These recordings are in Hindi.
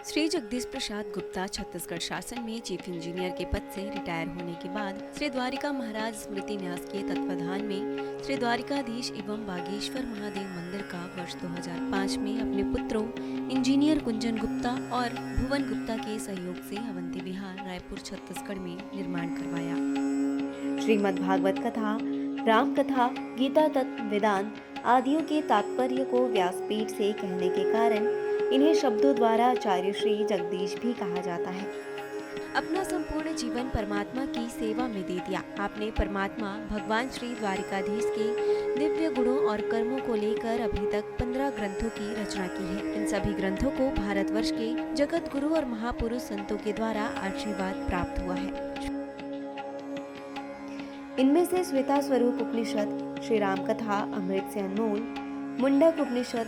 श्री जगदीश प्रसाद गुप्ता छत्तीसगढ़ शासन में चीफ इंजीनियर के पद से रिटायर होने के बाद श्री द्वारिका महाराज स्मृति न्यास के तत्वाधान में श्री द्वारिकाधीश एवं बागेश्वर महादेव मंदिर का वर्ष 2005 में अपने पुत्रों इंजीनियर कुंजन गुप्ता और भुवन गुप्ता के सहयोग से अवंती विहार रायपुर छत्तीसगढ़ में निर्माण करवाया। श्रीमद् भागवत कथा, राम कथा, गीता तत्व, वेदांत आदियों के तात्पर्य को व्यासपीठ से कहने के कारण इन्हें शब्दों द्वारा आचार्य श्री जगदीश भी कहा जाता है। अपना संपूर्ण जीवन परमात्मा की सेवा में दे दिया। आपने परमात्मा भगवान श्री द्वारिकाधीश के दिव्य गुणों और कर्मों को लेकर अभी तक 15 ग्रंथों की रचना की है। इन सभी ग्रंथों को भारतवर्ष के जगत गुरु और महापुरुष संतों के द्वारा आशीर्वाद प्राप्त हुआ है। इनमें से श्वेता स्वरूप उपनिषद, श्री राम कथा अमृत से अनमोल, मुंडक उपनिषद,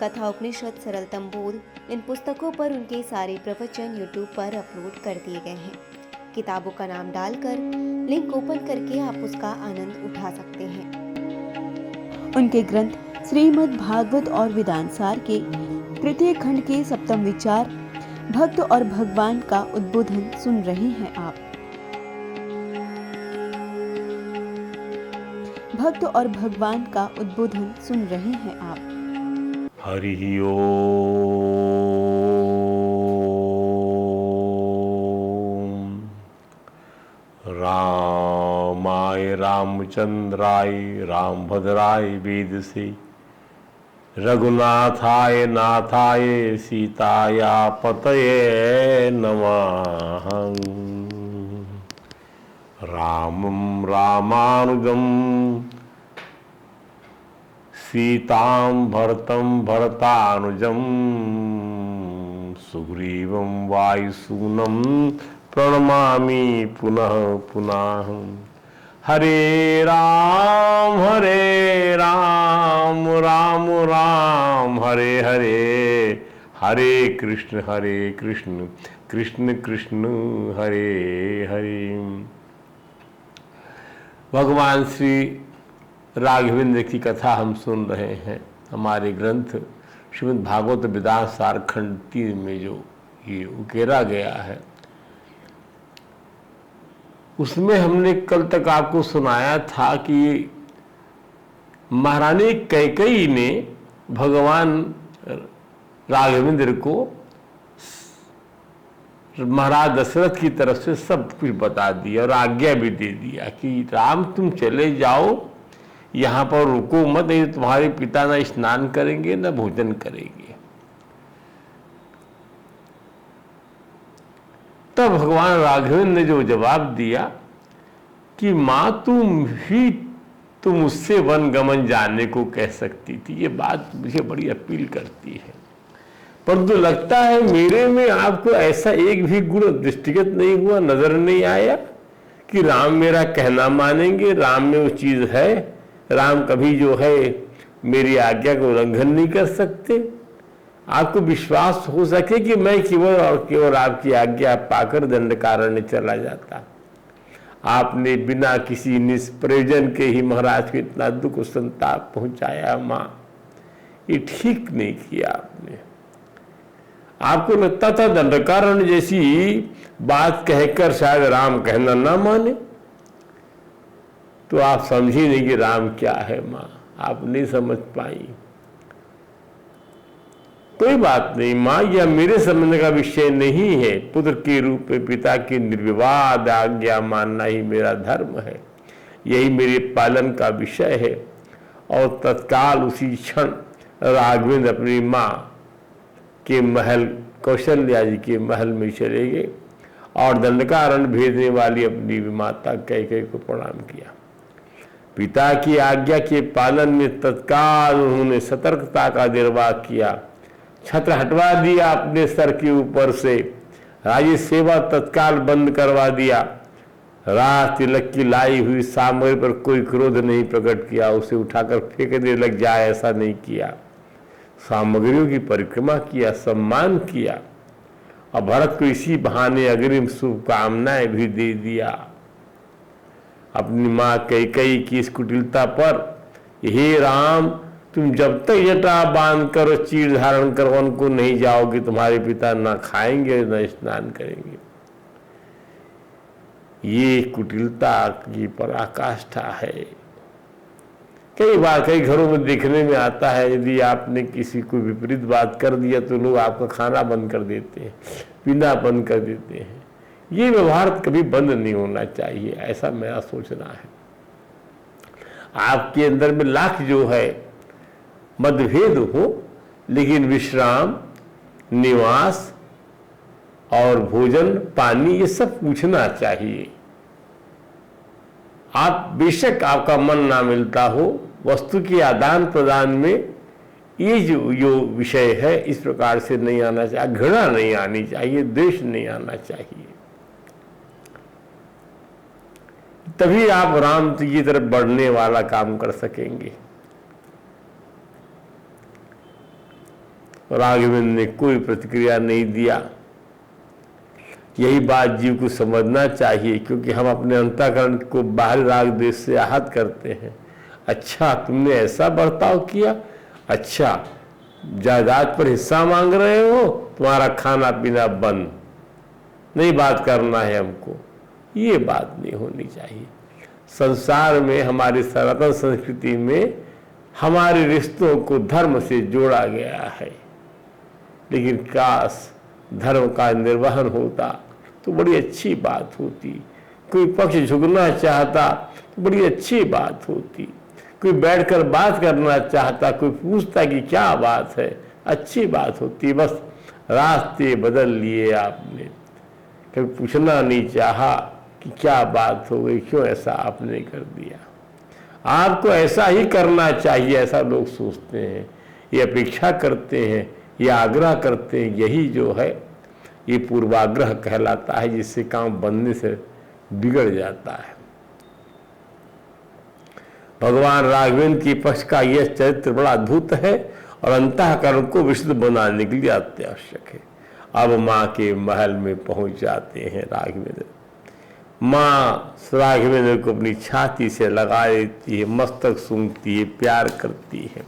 कथा उपनिषद, सरलतम बोध, इन पुस्तकों पर उनके सारे प्रवचन यूट्यूब पर अपलोड कर दिए गए हैं। किताबों का नाम डालकर लिंक ओपन करके आप उसका आनंद उठा सकते हैं। उनके ग्रंथ श्रीमद् भागवत और वेदांत सार के तृतीय खंड के सप्तम विचार, भक्त और भगवान का उद्बोधन सुन रहे हैं आप। भक्त और भगवान का उद्बोधन सुन रहे हैं आप। हरि ओम। रामाय रामचंद्राय रामभद्राय वेदसे, रघुनाथाय नाथाय सीताया पतये नमः। रामं रामानुजं सीतां भरतं भरतानुजं, सुग्रीवं वायुसूनं प्रणमामि पुनः पुनः। हरे राम राम राम हरे हरे, हरे कृष्ण कृष्ण कृष्ण हरे हरे। भगवान श्री राघवेंद्र की कथा हम सुन रहे हैं। हमारे ग्रंथ श्रीमद् भागवत वेदांत सार खंड 3 में जो ये उकेरा गया है, उसमें हमने कल तक आपको सुनाया था कि महारानी कैकेयी ने भगवान राघवेंद्र को महाराज दशरथ की तरफ से सब कुछ बता दिया और आज्ञा भी दे दिया कि राम तुम चले जाओ, यहाँ पर रुको मत, नहीं तुम्हारे पिता न स्नान करेंगे न भोजन करेंगे। तब भगवान राघवेंद्र ने जो जवाब दिया कि माँ तुम मुझसे वन गमन जाने को कह सकती थी। ये बात मुझे बड़ी अपील करती है, परंतु लगता है मेरे में आपको ऐसा एक भी गुण दृष्टिगत नहीं हुआ, नजर नहीं आया कि राम मेरा कहना मानेंगे, राम में वो चीज है, राम कभी जो है मेरी आज्ञा को उल्लंघन नहीं कर सकते। आपको विश्वास हो सके कि मैं केवल और केवल आपकी आज्ञा पाकर दंडकारण्य चला जाता। आपने बिना किसी निष्प्रयोजन के ही महाराज को इतना दुख संताप पहुंचाया। माँ, ये ठीक नहीं किया आपने। आपको लगता था दंडकारण्य जैसी बात कहकर शायद राम कहना ना माने, तो आप समझी नहीं कि राम क्या है। माँ, आप नहीं समझ पाई। कोई बात नहीं माँ, यह मेरे समझने का विषय नहीं है। पुत्र के रूप में पिता की निर्विवाद आज्ञा मानना ही मेरा धर्म है, यही मेरे पालन का विषय है। और तत्काल उसी क्षण राघवेंद्र अपनी माँ के महल, कौशल्या जी के महल में चले गए और दंडकारण्य भेजने वाली अपनी माता कैकेयी को प्रणाम किया। पिता की आज्ञा के पालन में तत्काल उन्होंने सतर्कता का निर्वाह किया। छत्र हटवा दिया अपने सर के ऊपर से, राजी सेवा तत्काल बंद करवा दिया। राज तिलक की लाई हुई सामग्री पर कोई क्रोध नहीं प्रकट किया, उसे उठाकर फेंकने लग जाए ऐसा नहीं किया। सामग्रियों की परिक्रमा किया, सम्मान किया और भरत को इसी बहाने अग्रिम शुभकामनाएं भी दे दिया। अपनी माँ कैकेयी की इस कुटिलता पर, हे राम तुम जब तक जटा बांध कर और चीर धारण कर वन को नहीं जाओगे, तुम्हारे पिता ना खाएंगे न स्नान करेंगे। ये कुटिलता की पराकाष्ठा है। कई बार कई घरों में देखने में आता है, यदि आपने किसी को विपरीत बात कर दिया तो लोग आपका खाना बंद कर देते हैं, पीना बंद कर देते हैं। ये व्यवहार कभी बंद नहीं होना चाहिए, ऐसा मेरा सोचना है। आपके अंदर में लाख जो है मतभेद हो, लेकिन विश्राम, निवास और भोजन, पानी, ये सब पूछना चाहिए। आप बेशक आपका मन ना मिलता हो, वस्तु के आदान प्रदान में ये जो विषय है इस प्रकार से नहीं आना चाहिए। घृणा नहीं आनी चाहिए, द्वेष नहीं आना चाहिए। तभी आप राम की तरफ बढ़ने वाला काम कर सकेंगे। राघवेंद्र ने कोई प्रतिक्रिया नहीं दिया। यही बात जीव को समझना चाहिए, क्योंकि हम अपने अंतःकरण को बाहरी राग द्वेष से आहत करते हैं। अच्छा, तुमने ऐसा बर्ताव किया, अच्छा जायदाद पर हिस्सा मांग रहे हो, तुम्हारा खाना पीना बंद, नहीं बात करना है हमको। ये बात नहीं होनी चाहिए। संसार में, हमारी सनातन संस्कृति में हमारे रिश्तों को धर्म से जोड़ा गया है, लेकिन काश धर्म का निर्वहन होता तो बड़ी अच्छी बात होती। कोई पक्ष झुकना चाहता तो बड़ी अच्छी बात होती। कोई बैठकर बात करना चाहता, कोई पूछता कि क्या बात है, अच्छी बात होती। बस रास्ते बदल लिए आपने, कभी पूछना नहीं चाहा कि क्या बात हो गई, क्यों ऐसा आपने कर दिया। आपको ऐसा ही करना चाहिए, ऐसा लोग सोचते हैं, ये अपेक्षा करते हैं, ये आग्रह करते हैं। यही जो है ये पूर्वाग्रह कहलाता है, जिससे काम बनने से बिगड़ जाता है। भगवान राघवेंद्र की पक्ष का यह चरित्र बड़ा अद्भुत है और अंतःकरण को विशुद्ध बनाने के लिए अत्यावश्यक है। अब माँ के महल में पहुंच जाते हैं राघवेंद्र। माँ राघवेंद्र को अपनी छाती से लगा लेती है, मस्तक सूंघती है, प्यार करती है।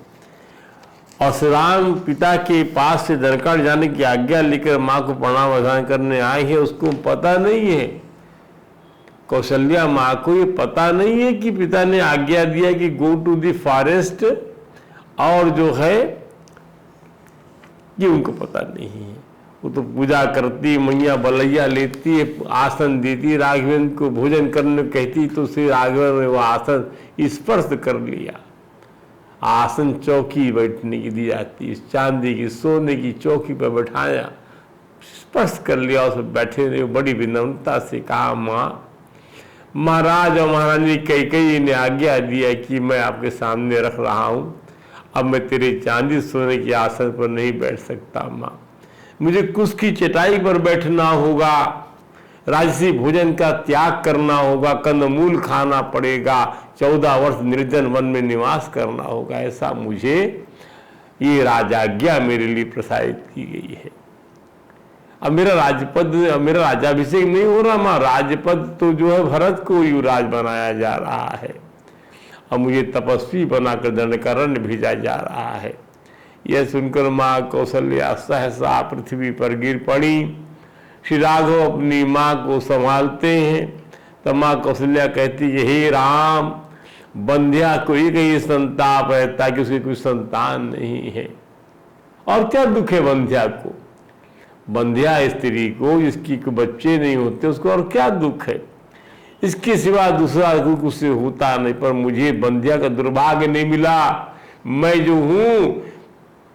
और श्री राम पिता के पास से दरकार जाने की आज्ञा लेकर माँ को प्रणाम आदान करने आए हैं। उसको पता नहीं है, कौशल्या माँ को ये पता नहीं है कि पिता ने आज्ञा दिया कि गो टू द फॉरेस्ट, और जो है ये उनको पता नहीं है। वो तो पूजा करती, मैया बलैया लेती है, आसन देती, राघवेंद्र को भोजन करने कहती, तो श्री राघवेंद्र ने वो आसन स्पर्श कर लिया। आसन चौकी बैठने की दी जाती है, चांदी की सोने की चौकी पर बैठाया, स्पर्श कर लिया, उस पर बैठे रहे। बड़ी विनम्रता से कहा, माँ, महाराज और महारानी कैकेयी ने आज्ञा दिया कि मैं आपके सामने रख रहा हूँ, अब मैं तेरे चांदी सोने के आसन पर नहीं बैठ सकता माँ, मुझे कुश की चटाई पर बैठना होगा, राजसी भोजन का त्याग करना होगा, कंदमूल खाना पड़ेगा, 14 वर्ष निर्जन वन में निवास करना होगा। ऐसा मुझे ये राजाज्ञा मेरे लिए प्रसारित की गई है। अब मेरा राजाभिषेक नहीं हो रहा माँ, राजपद तो जो है भरत को युवराज बनाया जा रहा है। अब मुझे तपस्वी बनाकर दंडकारण्य भेजा जा रहा है। यह सुनकर माँ कौशल्या सहसा पृथ्वी पर गिर पड़ी। श्री राघव अपनी माँ को संभालते हैं, तो माँ कौशल्या कहती है, हे राम, बंध्या को एक ही संताप है ताकि उसकी कोई संतान नहीं है। और क्या दुख है बंध्या को? बंध्या स्त्री को जिसकी कोई बच्चे नहीं होते, उसको और क्या दुख है? इसके सिवा दूसरा दुख उससे होता नहीं। पर मुझे बंध्या का दुर्भाग्य नहीं मिला। मैं जो हूँ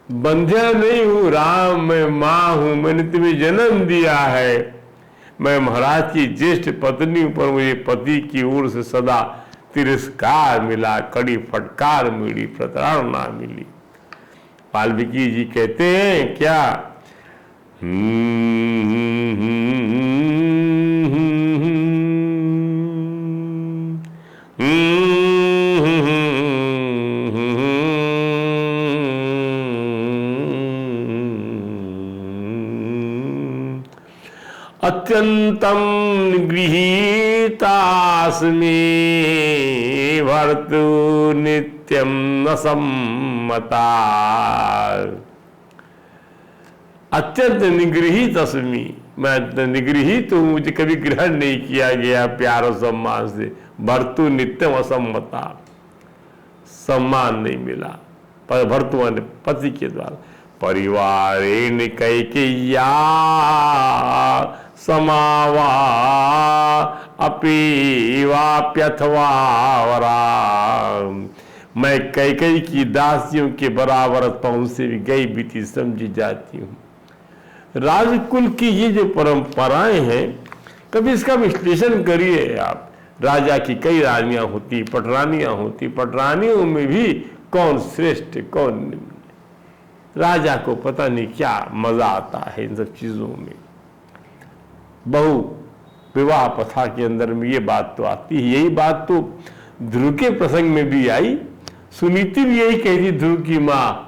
बंध्या नहीं हूँ राम, मैं माँ हूँ, मैंने तुम्हें जन्म दिया है। मैं महाराज की ज्येष्ठ पत्नी हूँ, पर मुझे पति की ओर से सदा तिरस्कार मिला, कड़ी फटकार मिली, प्रताड़ना मिली। वाल्मीकि जी कहते हैं क्या, अत्यंतम गृहीतास्मि भर्तु नित्यमुपैति नित्यम न सम्मता। अत्यंत निगृहित अस्मि, मैं निगृहित हूं, मुझे कभी ग्रहण नहीं किया गया प्यार और सम्मान से। भर्तु नित्यम असम्मता, सम्मान नहीं मिला पर भर्तु माने पति के द्वारा। परिवारेण कैकेय्या समावा अपि वाप्यथवा वरा। मैं कैकेयी की दासियों के बराबर अथवा उनसे भी गई बीती समझी जाती हूँ। राजकुल की ये जो परंपराएं हैं, कभी इसका विश्लेषण करिए आप। राजा की कई रानियां होती, पटरानियां होती, पटरानियों में भी कौन श्रेष्ठ कौन निम्न। राजा को पता नहीं क्या मजा आता है इन सब चीजों में। बहु विवाह प्रथा के अंदर में ये बात तो आती है। यही बात तो ध्रुव के प्रसंग में भी आई। सुनीति भी यही कहती ध्रुव की माँ,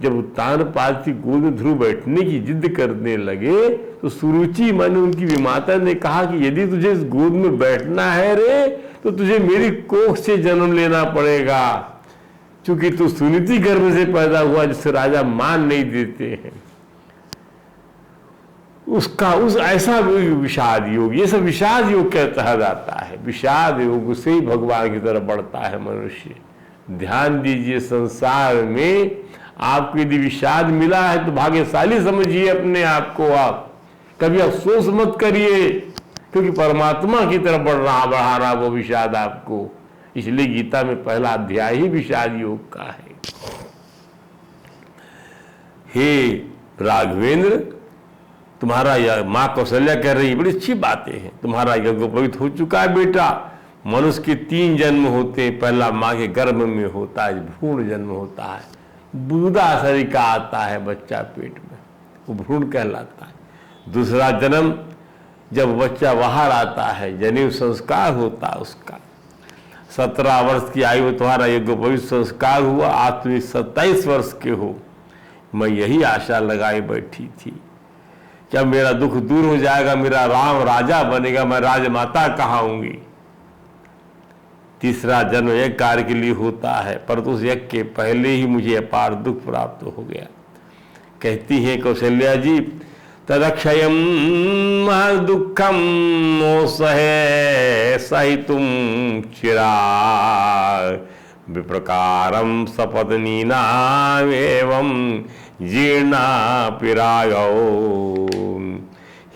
जब उत्तानपाद की गोद में ध्रुव बैठने की जिद करने लगे तो सुरुचि माने उनकी विमाता ने कहा कि यदि तुझे इस गोद में बैठना है रे तो तुझे मेरी कोख से जन्म लेना पड़ेगा, क्योंकि तू सुनीति गर्भ से पैदा हुआ जिससे राजा मान नहीं देते हैं। उसका उस ऐसा विषाद योग, ये सब विषाद योग कहा जाता है। विषाद योग से ही भगवान की तरफ बढ़ता है मनुष्य। ध्यान दीजिए, संसार में आपको यदि विषाद मिला है तो भाग्यशाली समझिए अपने आप को। आप कभी अफसोस मत करिए, क्योंकि परमात्मा की तरफ बढ़ा रहा वो विषाद आपको। इसलिए गीता में पहला अध्याय ही विषाद योग का है। हे राघवेंद्र, तुम्हारा यह माँ कौशल्या कह रही, बड़ी अच्छी बातें हैं। तुम्हारा यज्ञोपवीत हो चुका है बेटा। मनुष्य के 3 जन्म होते हैं। पहला माँ के गर्भ में होता है, भ्रूण जन्म होता है। बूदा शरीर का आता है बच्चा पेट में, वो भ्रूण कहलाता है। दूसरा जन्म जब बच्चा बाहर आता है, जनेऊ संस्कार होता है उसका। 17 वर्ष की आयु में तुम्हारा यज्ञोपवीत संस्कार हुआ। आज तुम 27 वर्ष के हो। मैं यही आशा लगाई बैठी थी, जब मेरा दुख दूर हो जाएगा, मेरा राम राजा बनेगा, मैं राजमाता कहाऊंगी। तीसरा जन्म यज्ञ कार्य के लिए होता है, परंतु उस यज्ञ के पहले ही मुझे अपार दुख प्राप्त हो गया। कहती हैं कौशल्या जी, तदक्षयम दुखम सहे सहितुम चिराग विप्रकारम सपत्नी नाम एवं जीर्णा पिरागौ।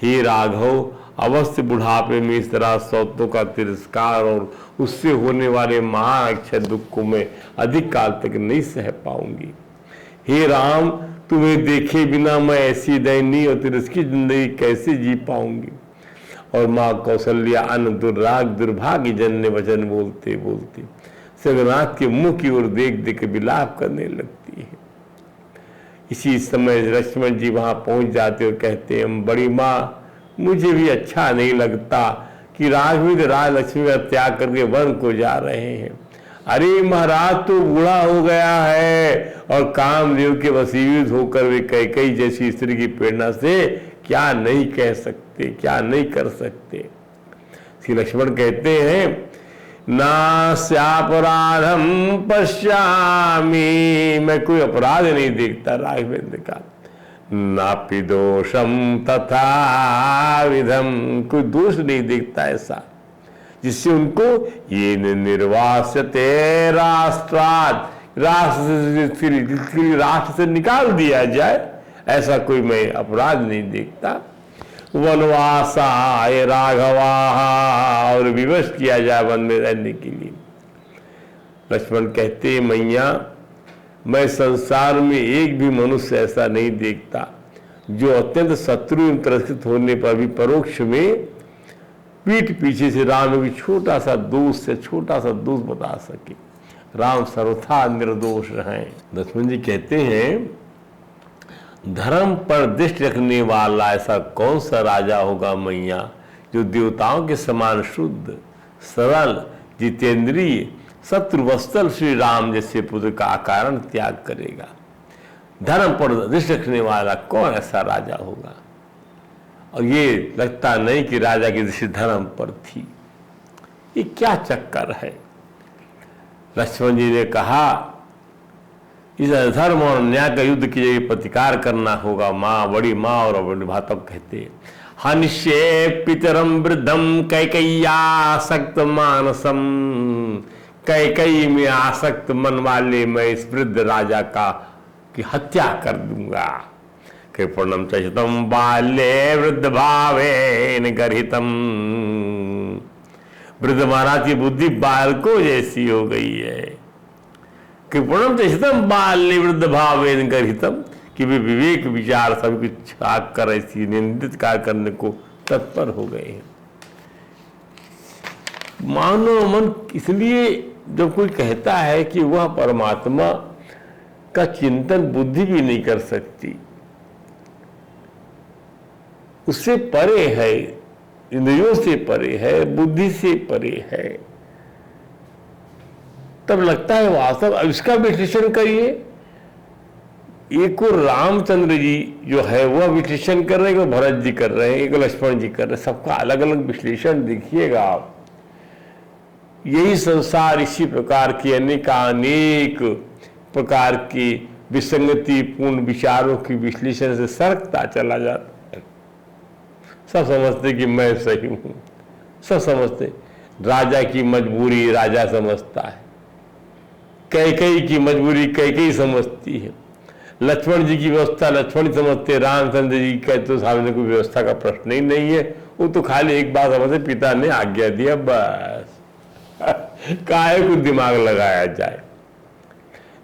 हे राघव, अवश्य बुढ़ापे में इस तरह सौतों का तिरस्कार और उससे होने वाले महाअक्षय दुख को मैं अधिक काल तक नहीं सह पाऊंगी। हे राम, तुम्हें देखे बिना मैं ऐसी दयनीय और तिरस्कृत जिंदगी कैसे जी पाऊंगी। और माँ कौशल्या अन्न दुर्राग दुर्भाग्य जन्य वचन बोलते बोलते जगन्नाथ के मुंह की ओर देख देख के विलाप करने लगती है। इसी समय लक्ष्मण जी वहां पहुंच जाते और कहते हैं, बड़ी माँ, मुझे भी अच्छा नहीं लगता कि राघवेंद्र राजलक्ष्मी का त्याग करके वन को जा रहे हैं। अरे महाराज तो बूढ़ा हो गया है और कामदेव के वशीभूत होकर वे कैकेयी जैसी स्त्री की प्रेरणा से क्या नहीं कह सकते, क्या नहीं कर सकते। श्री लक्ष्मण कहते हैं, नास्यापराधम पश्यामि, मैं कोई अपराध नहीं देखता राघवेंद्र का। नापि दोषम तथा विधम, कोई दोष नहीं देखता ऐसा जिससे उनको ये निर्वास्यते राष्ट्रात्, राष्ट्र से निकाल दिया जाए, ऐसा कोई मैं अपराध नहीं देखता। वनवासाय राघवा, और विवश किया जाए वन में रहने के लिए। लक्ष्मण कहते, मैया, मैं संसार में एक भी मनुष्य ऐसा नहीं देखता जो अत्यंत शत्रु तिरस्कृत होने पर भी परोक्ष में पीठ पीछे से राम की छोटा सा दोष से छोटा सा दोष बता सके। राम सर्वथा निर्दोष हैं। लक्ष्मण जी कहते हैं, धर्म पर दृष्टि रखने वाला ऐसा कौन सा राजा होगा मैया, जो देवताओं के समान शुद्ध, सरल, जितेंद्रिय, शत्रुवत्सल श्री राम जैसे पुत्र का अकारण त्याग करेगा। धर्म पर दृष्टि रखने वाला कौन ऐसा राजा होगा। और ये लगता नहीं कि राजा की दृष्टि धर्म पर थी। ये क्या चक्कर है। लक्ष्मण जी ने कहा इस अधर्म और अन्याय का युद्ध के लिए प्रतिकार करना होगा। माँ, बड़ी माँ और बड़ी भाता कहते हनिष्ये पितरम वृद्धम कैकय्यासक्त मानसम, कैकयी में आसक्त मन वाले मैं इस वृद्ध राजा का की हत्या कर दूंगा। कृपणम चरितम बाल्ये वृद्ध भावेन गर्हितम, वृद्ध महाराज की बुद्धि बालकों जैसी हो गई है। कृपणम चरितम बाल्ये वृद्ध भावेन गर्हितम, कि वे विवेक विचार सभी कुछ छाक कर ऐसी निंदित कार्य करने को तत्पर हो गए हैं। मानव मन इसलिए जब कोई कहता है कि वह परमात्मा का चिंतन बुद्धि भी नहीं कर सकती, उससे परे है, इंद्रियों से परे है, बुद्धि से परे है, तब लगता है वास्तव। अब इसका विश्लेषण करिए। एक को रामचंद्र जी जो है वह विश्लेषण कर रहे हैं, एक भरत जी कर रहे हैं, एक लक्ष्मण जी कर रहे हैं, सबका अलग अलग विश्लेषण देखिएगा आप। यही संसार इसी प्रकार की अनेक प्रकार की विसंगति पूर्ण विचारों की विश्लेषण से सरकता चला जाता है। सब समझते कि मैं सही हूं, सब समझते। राजा की मजबूरी राजा समझता है, कैकेयी की मजबूरी कैकेयी समझती है, लक्ष्मण जी की व्यवस्था लक्ष्मण समझते, रामचंद्र जी का तो सामने कोई व्यवस्था का प्रश्न ही नहीं है। वो तो खाली एक बात समझते, पिता ने आज्ञा दिया, बस। काहे को दिमाग लगाया जाए?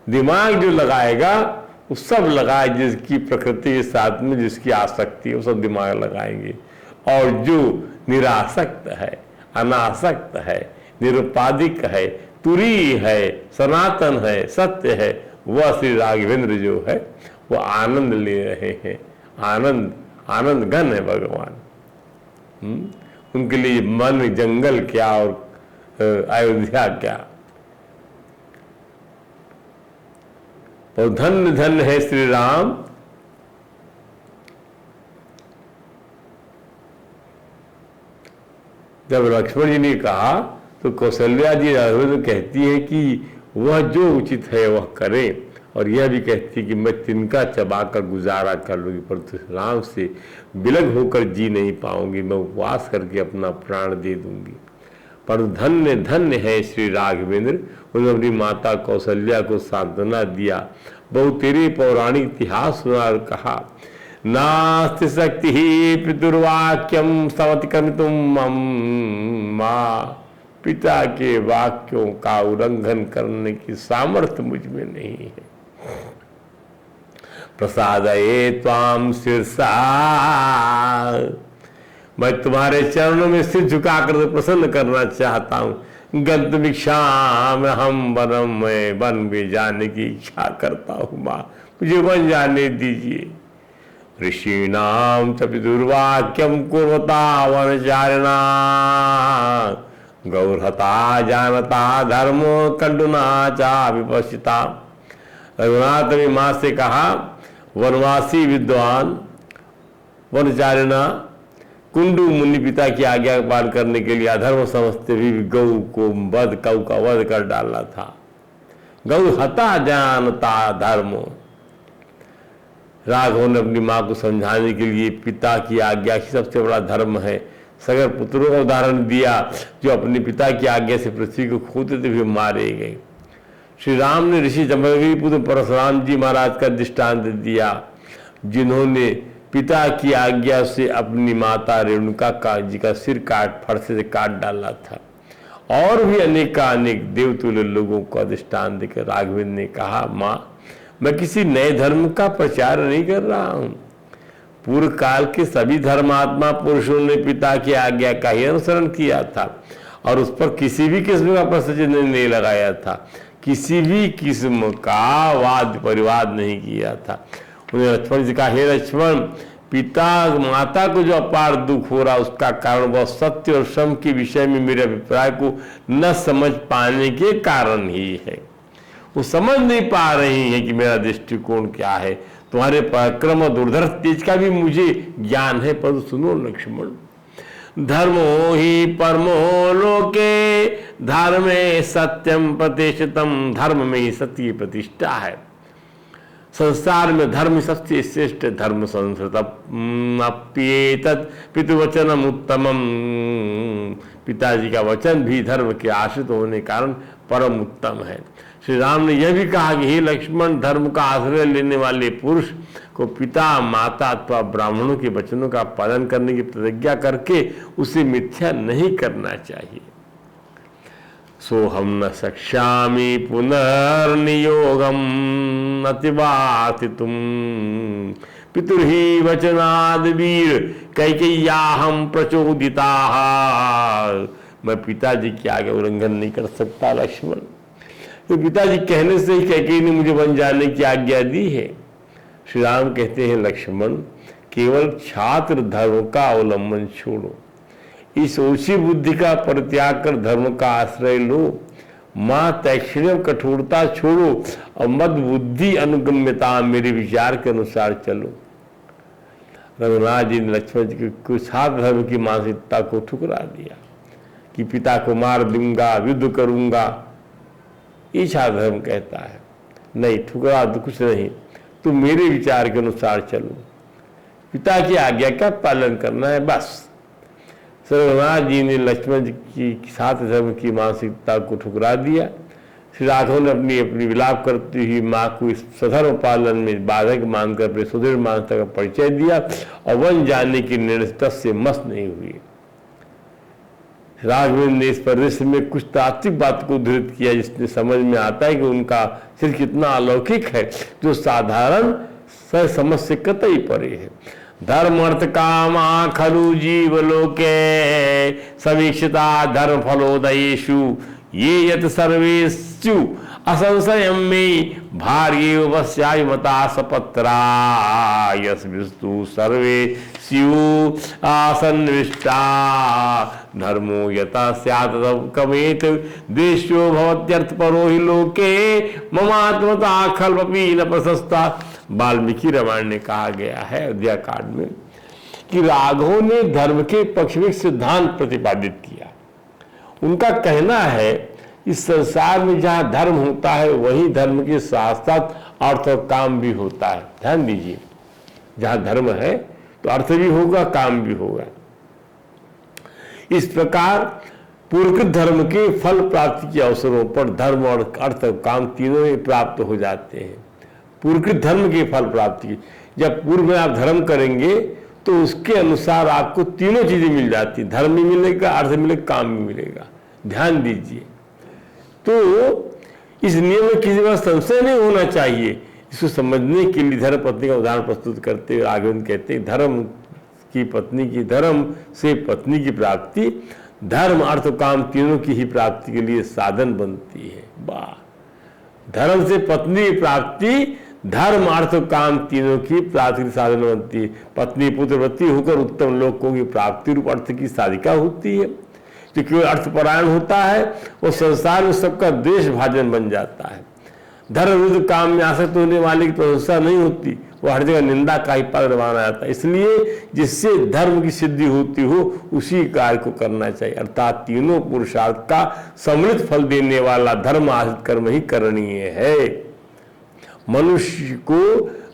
दिमाग जो लगाएगा वो सब लगाए जिसकी प्रकृति के साथ में जिसकी आसक्ति है, वो सब दिमाग लगाएंगे। और जो निरासक्त है, अनासक्त है, निरुपाधिक है, तुरी है, सनातन है, सत्य है, वह श्री राघवेंद्र जो है वो आनंद ले रहे हैं। आनंद घन है भगवान। उनके लिए मन जंगल क्या और अयोध्या क्या। और धन्य धन्य है श्री राम, जब लक्ष्मण जी ने कहा तो कौशल्या जी कहती है कि वह जो उचित है वह करे, और यह भी कहती है कि मैं तिनका चबाकर गुजारा कर लूंगी, परंतु राम से विलग होकर जी नहीं पाऊंगी, मैं उपवास करके अपना प्राण दे दूंगी। पर धन्य धन्य है श्री राघवेंद्र, उन्होंने अपनी माता कौशल्या को सांत्वना दिया। बहु तेरे पौराणिक इतिहास सुना और कहा नास्ति शक्ति ही पितुर्वाक्यम समतिक्रमितुम मां, पिता के वाक्यों का उल्लंघन करने की सामर्थ्य मुझ में नहीं है। प्रसादये त्वाम शीर्षा, मैं तुम्हारे चरणों में सिर झुकाकर प्रसन्न करना चाहता हूं। गंतुमिक्षाम हम वनम, मैं वन में जाने की इच्छा करता हूं। मां, मुझे वन जाने दीजिए। ऋषीणाम च पितुर्वाक्यम कुर्वता वनचारिणा, गौरहता जानता धर्म कंडुना चा विपश्चिता। रघुनाथ ने मां से कहा, वनवासी विद्वान वनचारिणा कुंडू मुनि पिता की आज्ञा का पालन करने के लिए अधर्म समझते हुए गौ को वध, गौ का वध कर डालना था। गौ हता जानता धर्म। राघव ने अपनी मां को समझाने के लिए पिता की आज्ञा ही सबसे बड़ा धर्म है सगर पुत्रों का उदाहरण दिया, जो अपने पिता की आज्ञा से पृथ्वी को खोदते हुए मारे गए। श्री राम ने ऋषि जमदग्नि पुत्र परशुराम जी महाराज का दृष्टांत दिया, जिन्होंने पिता की आज्ञा से अपनी माता रेणुका जी का सिर फरसे से काट डाला था। और भी अनेक देवतुल्य लोगों का दृष्टांत देकर राघवेंद्र ने कहा, मां, मैं किसी नए धर्म का प्रचार नहीं कर रहा हूं। पूर्व काल के सभी धर्मात्मा पुरुषों ने पिता की आज्ञा का ही अनुसरण किया था और उस पर किसी भी किस्म का प्रश्न नहीं लगाया था, किसी भी किस्म का वाद परिवाद नहीं किया था। उन्हें लक्ष्मण जी कहा, हे लक्ष्मण, पिता माता को जो अपार दुख हो रहा उसका कारण वह सत्य और श्रम के विषय में मेरे अभिप्राय को न समझ पाने के कारण ही है। वो समझ नहीं पा रही है कि मेरा दृष्टिकोण क्या है। तुम्हारे पराक्रम और दुर्धर्ष तेज का भी मुझे ज्ञान है, पर सुनो लक्ष्मण, धर्मो ही परमो लोके धर्मे सत्यम प्रतिष्ठितम। धर्म में ही सत्य की प्रतिष्ठा है। संसार में धर्म सबसे श्रेष्ठ धर्म। संस्कृतप्येतत् पितुवचनम उत्तमम। पिताजी का वचन भी धर्म के आश्रित होने के कारण परम उत्तम है। श्री राम ने यह भी कहा कि हे लक्ष्मण, धर्म का आश्रय लेने वाले पुरुष को पिता, माता अथवा ब्राह्मणों के वचनों का पालन करने की प्रतिज्ञा करके उसे मिथ्या नहीं करना चाहिए। सोहम न शक्ष्यामि पुनर्नियोगम अतिवासितुम पितुर्हि वचनाद वीर कैकेय्याहम प्रचोदिता। मैं पिताजी के आगे उल्लंघन नहीं कर सकता लक्ष्मण। तो पिताजी कहने से ही कैकेयी ने मुझे वन जाने की आज्ञा दी है। श्री राम कहते हैं लक्ष्मण, केवल छात्र धर्म का अवलंबन छोड़ो, इस ओछी बुद्धि का परित्याग कर धर्म का आश्रय लो। मां तैक्षण्य कठोरता छोड़ो और मद बुद्धि अनुगम्यता, मेरे विचार के अनुसार चलो। रघुनाथ जी ने लक्ष्मण जी की छात्र धर्म की मानसिकता को ठुकरा दिया कि पिता को मार दूंगा, युद्ध करूंगा। ये छात्र धर्म कहता है नहीं, ठुकरा तो कुछ नहीं, तुम मेरे विचार के अनुसार चलो, पिता की आज्ञा का पालन करना है बस। रघुनाथ जी ने लक्ष्मण जी की छात्र धर्म की मानसिकता को ठुकरा दिया। श्री राघव ने अपनी विलाप करती हुई माँ को इस सधर्म पालन में बाधक मानकर अपने सुदृढ़ मानसिकता का परिचय दिया और वन जाने की निर्णय से मस्त नहीं हुई। राघवेंद्र ने इस परिदृश्य में कुछ तात्विक बात को उद्धृत किया, जिसने समझ में आता है कि उनका सिर कितना अलौकिक है, जो साधारण समझ से कतई परे है। धर्म अर्थ कामा खलु जीव लोके समीक्षिता धर्म फलोदयेषु ये यत सर्वेषु असंशयं मे भार्ये वस्यायमता सपत्रा यस्मिस्तु सर्वे स्यु आसन्विष्टा धर्मो यथा स्यात् कमेत देशो भवत्यर्थ परो हि लोके ममात्मता खल्वपि न प्रशस्ता। वाल्मीकि रामायण में कहा गया है अयोध्या कांड में कि राघव ने धर्म के पक्ष में सिद्धांत प्रतिपादित किया। उनका कहना है इस संसार में जहां धर्म होता है वहीं धर्म के साथ साथ अर्थ और काम भी होता है। ध्यान दीजिए, जहां धर्म है तो अर्थ भी होगा, काम भी होगा। इस प्रकार पूर्वकृत धर्म के फल प्राप्ति के अवसरों पर धर्म और अर्थ और काम तीनों ही प्राप्त हो जाते हैं। पूर्वकृत धर्म के फल प्राप्ति की, जब पूर्व में आप धर्म करेंगे तो उसके अनुसार आपको तीनों चीजें मिल जाती, धर्म भी मिलेगा, अर्थ मिलेगा, काम भी मिलेगा। ध्यान दीजिए, तो इस नियम में किसी का संशय नहीं होना चाहिए। इसको समझने के लिए धर्म पत्नी का उदाहरण प्रस्तुत करते हुए आगे कहते हैं धर्म की पत्नी की, धर्म से पत्नी की प्राप्ति धर्म अर्थ काम तीनों की ही प्राप्ति के लिए साधन बनती है। वाह, धर्म से पत्नी की प्राप्ति धर्म अर्थ काम तीनों की प्राप्ति साधन बनती है। पत्नी पुत्रवती होकर उत्तम लोकों की प्राप्ति रूप अर्थ की साधिका होती है। जो केवल अर्थपरायण होता है वो संसार में सबका द्वेष भाजन बन जाता है। धर्म विरुद्ध काम में आसक्त होने वाले की प्रशंसा नहीं होती, वो हर जगह निंदा का ही पद माना जाता है। इसलिए जिससे धर्म की सिद्धि होती हो उसी कार्य को करना चाहिए। अर्थात तीनों पुरुषार्थ का सम्मिलित फल देने वाला धर्म आश्रित कर्म ही करणीय है। मनुष्य को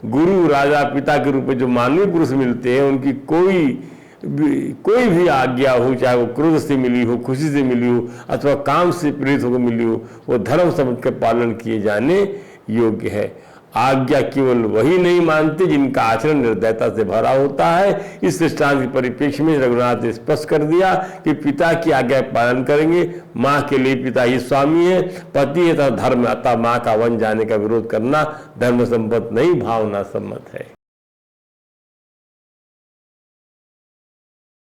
गुरु, राजा, पिता के रूप में जो मानवीय पुरुष मिलते हैं उनकी कोई भी आज्ञा हो, चाहे वो क्रोध से मिली हो, खुशी से मिली हो अथवा काम से प्रेरित होकर मिली हो, वो धर्म समझकर पालन किए जाने योग्य है। आज्ञा केवल वही नहीं मानते जिनका आचरण निर्दयता से भरा होता है। इस दृष्टांत के परिप्रेक्ष्य में रघुनाथ ने स्पष्ट कर दिया कि पिता की आज्ञा पालन करेंगे। माँ के लिए पिता ही स्वामी है, पति है तथा धर्म, अतः माँ का वन जाने का विरोध करना धर्म सम्मत नहीं, भावना सम्मत है।